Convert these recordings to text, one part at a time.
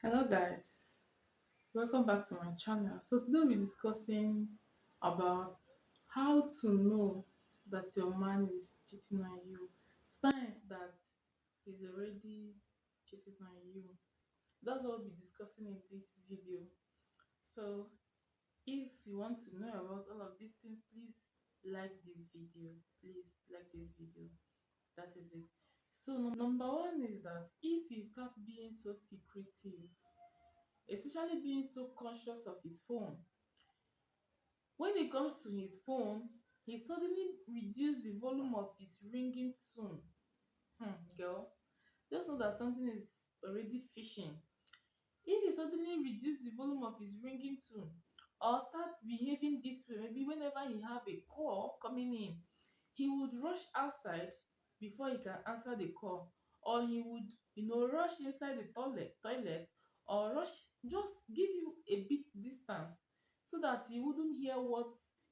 Hello guys, welcome back to my channel. So today we're discussing about how to know that your man is cheating on you. Signs that he's already cheating on you. That's what we'll be discussing in this video. So if you want to know about all of these things, please like this video. Please like this video. That is it. So number one is that if he starts being so secretive, especially being so conscious of his phone. When it comes to his phone, he suddenly reduced the volume of his ringing tone. Girl, just know that something is already fishing. If he suddenly reduce the volume of his ringing tone or start behaving this way, maybe whenever he have a call coming in, he would rush outside before he can answer the call, or he would rush inside the toilet, or rush, just give you a bit distance so that he wouldn't hear what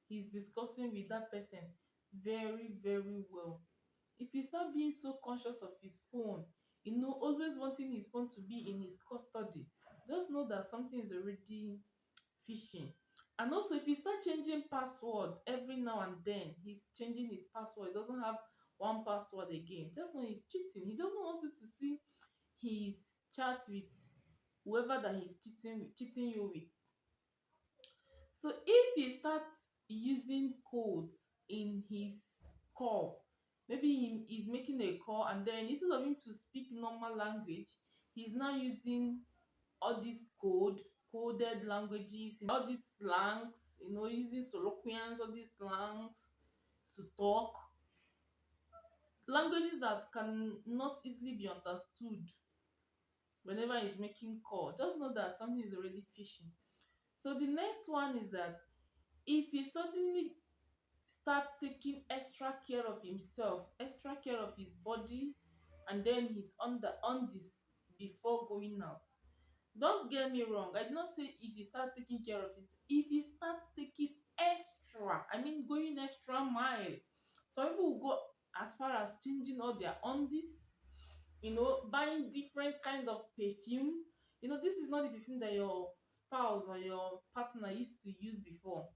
he's discussing with that person very very well. If he start being so conscious of his phone, always wanting his phone to be in his custody, just know that something is already fishing. And also, if he start changing password every now and then, he's changing his password, he doesn't have one password again, just know he's cheating. He doesn't want you to see his chat with whoever that he's cheating you with. So if he starts using codes in his call, maybe he's making a call and then instead of him to speak normal language, he's now using all these coded languages, all these slangs, using colloquials, all these slangs to talk, languages that can not easily be understood whenever he's making call. Just know that something is already fishing. So the next one is that if he suddenly start taking extra care of himself, extra care of his body, and then he's on this before going out. Don't get me wrong, I did not say if you start taking care of it. If you start taking extra, I mean going extra mile. Some people will go as far as changing all their undies, buying different kind of perfume. This is not the perfume that your spouse or your partner used to use before.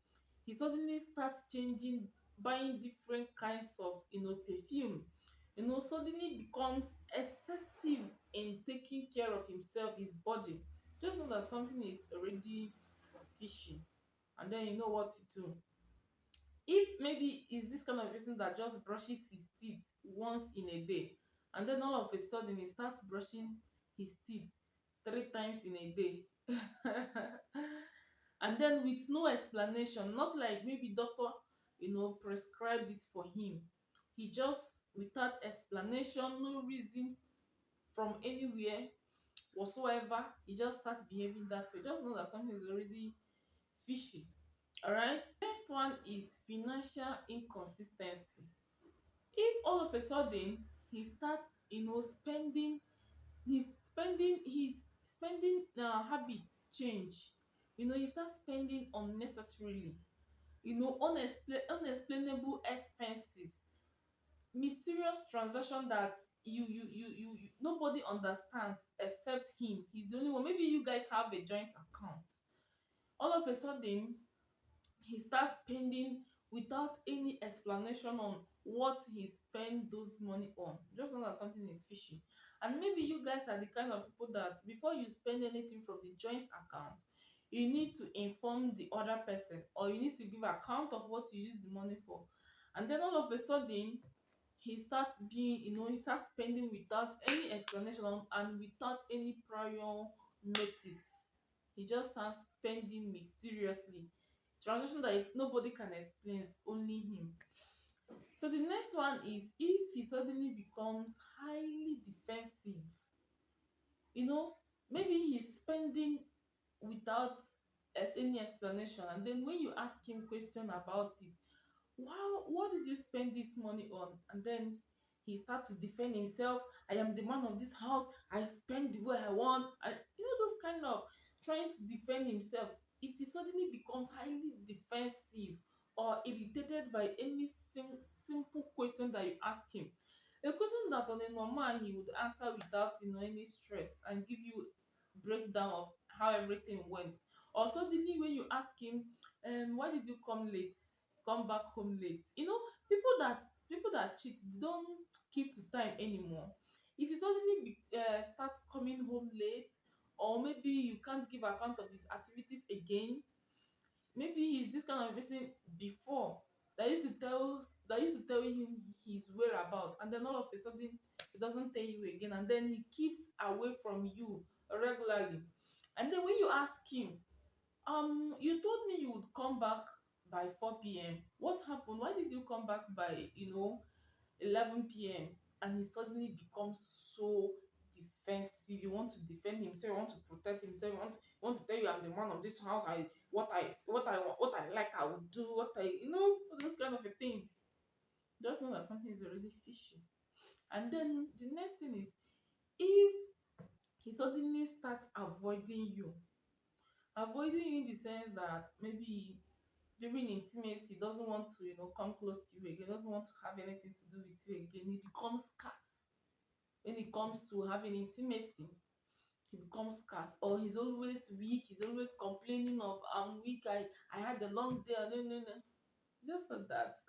He suddenly starts changing, buying different kinds of perfume. Suddenly becomes excessive in taking care of himself, his body. Just know that something is already fishy, and then you know what to do. If maybe is this kind of person that just brushes his teeth once in a day, and then all of a sudden he starts brushing his teeth 3 times in a day, and then with no explanation, not like maybe doctor prescribed it for him. He just, without explanation, no reason from anywhere whatsoever, he just starts behaving that way. Just know that something is already fishy. All right. Next one is financial inconsistency. If all of a sudden he starts, spending, his spending habit change. He starts spending unnecessarily. Unexplainable expenses, mysterious transaction that nobody understands except him. He's the only one. Maybe you guys have a joint account. All of a sudden he starts spending without any explanation on what he spend those money on. Just know that something is fishy. And maybe you guys are the kind of people that before you spend anything from the joint account, you need to inform the other person, or you need to give account of what you use the money for. And then all of a sudden he starts spending without any explanation and without any prior notice. He just starts spending mysteriously, transaction that nobody can explain, it's only him. So the next one is if he suddenly becomes highly defensive. Maybe he's spending without any explanation, and then when you ask him question about it, wow, what did you spend this money on? And then he starts to defend himself. I am the man of this house, I spend the way I want. Those kind of trying to defend himself. If he suddenly becomes highly defensive or irritated by any simple question that you ask him, a question that on a normal he would answer without any stress and give you breakdown of how everything went. Or suddenly when you ask him, why did you come back home late? People that cheat don't keep to time anymore. If you suddenly start coming home late, or maybe you can't give account of his activities again, maybe he's this kind of person before that used to tell him his whereabout, and then all of a sudden he doesn't tell you again, and then he keeps away from you regularly. And then when you ask him, you told me you would come back by 4 p.m. What happened? Why did you come back by 11 p.m.? And he suddenly becomes so defensive. You want to defend himself, you want to protect himself, you want to tell you, I'm the man of this house. What I like I will do, all those kind of a thing. Just know that something is already fishy. And then the next thing is, if he suddenly starts avoiding you in the sense that maybe during intimacy he doesn't want to come close to you again, doesn't want to have anything to do with you again, he becomes scarce when it comes to having intimacy. He becomes scarce, or he's always weak, he's always complaining of, I'm weak, I had a long day. No, no, no, just not that.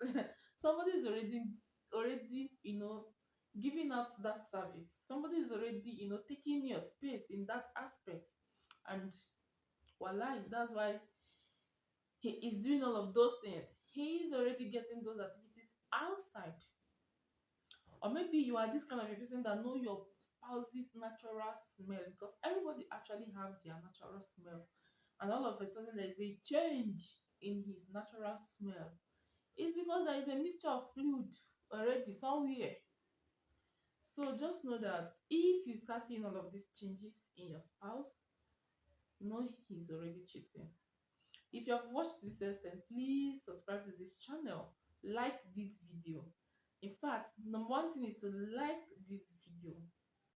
Somebody is already giving out that service. Somebody is already taking your space in that aspect. And voila, that's why he is doing all of those things. He is already getting those activities outside. Or maybe you are this kind of a person that know your spouse's natural smell, because everybody actually have their natural smell, and all of a sudden there is a change in his natural smell. It's because there is a mixture of fluid already somewhere. So just know that if you start seeing all of these changes in your spouse, know he's already cheating. If you have watched this extent, please subscribe to this channel, like this video. In fact, number one thing is to like this video.